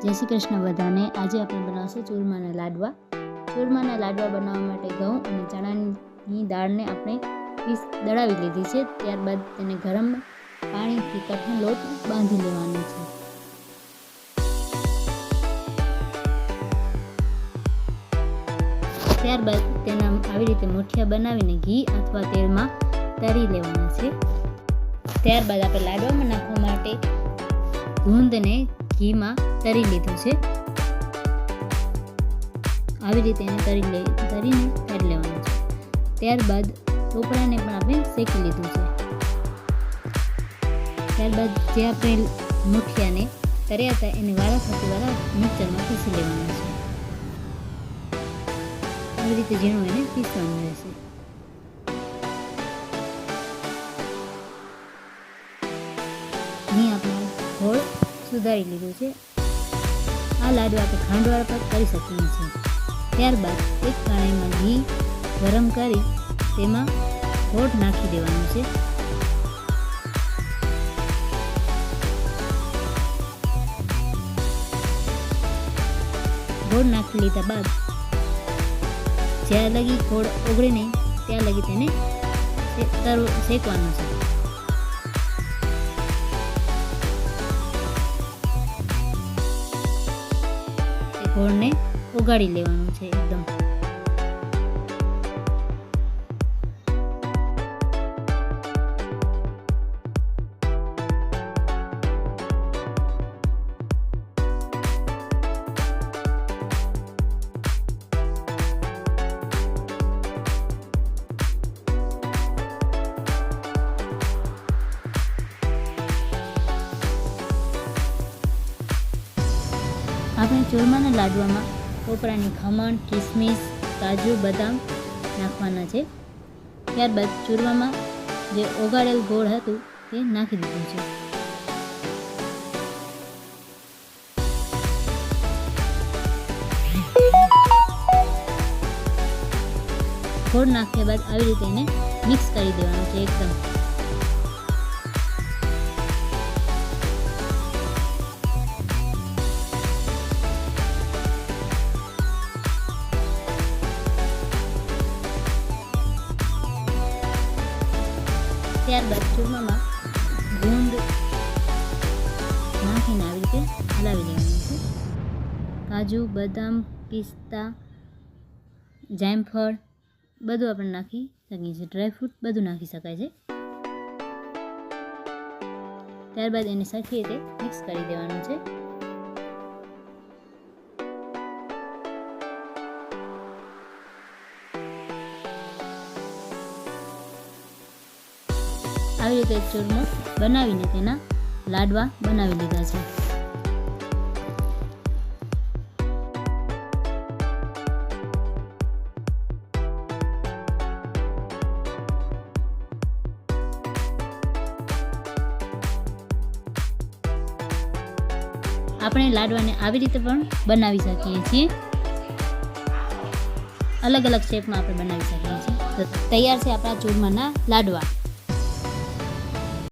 જય શ્રી કૃષ્ણ બધાને। આજે આપણે બનાવશું ચૂરમાના લાડવા। ચૂરમાના લાડવા બનાવવા માટે ઘઉં અને ચણાની દાળને આપણે દળાવી લીધી છે। ત્યારબાદ તેને ગરમ પાણીથી કઠણ લોટ બાંધી લેવાનો છે। ત્યારબાદ તેના આવી રીતે મુઠિયા બનાવીને ઘી અથવા તેલમાં તળી લેવાના છે। ત્યારબાદ આપણે લાડવામાં નાખવા માટે ગુંદને ઘીમાં તરી લીધું છે। આવી રીતે એને તરીને કાઢી લેવાનું છે। ત્યારબાદ ટોપરાને પણ આપણે શેકી લીધું છે। ત્યારબાદ જે આપણે મુઠિયાને તર્યા હતા એને વાળા મિક્સરમાં પીસી લેવાના છે। આવી રીતે ઝીણું એને પીસવાનું રહેશે। અહીં આપણે ગોળ સુધારી લીધું છે। આ લાડવા આપણે ખાંડવાળા પર કરી શકીએ છીએ। ત્યારબાદ એક કઢાઈમાં ઘી ગરમ કરી તેમાં ગોળ નાખી દેવાનું છે। ગોળ નાખી લીધા બાદ જ્યાં લગી ગોળ ઓગળે નહીં ત્યાં લગી તેને શેકવાનું છે। ગોળને ઓગાળી લેવાનું છે એકદમ। આપણે ચૂરમાના લાડવામાં ટોપરાની ખમણ, કિસમિસ, કાજુ, બદામ નાખવાના છે। ત્યારબાદ ચૂરમામાં જે ઓગાળેલ ગોળ હતું તે નાખી દીધું છે। ગોળ નાખ્યા બાદ આવી રીતે એને મિક્સ કરી દેવાનું છે એકદમ। ત્યારબાદ ચૂરમામાં ગુંદ નાખીને આવી રીતે હલાવી લેવાનું છે। કાજુ, બદામ, પિસ્તા, જાયફળ બધું આપણે નાખી શકીએ છીએ। ડ્રાયફ્રૂટ બધું નાખી શકાય છે। ત્યારબાદ એને સરખી રીતે મિક્સ કરી દેવાનું છે। આવી રીતે ચૂરમો બનાવીને તેના લાડવા બનાવી લીધા છે। આપણે લાડવાને આવી રીતે પણ બનાવી શકીએ છીએ। અલગ અલગ શેપમાં આપણે બનાવી શકીએ છીએ। તો તૈયાર છે આપણા ચૂરમાના લાડવા।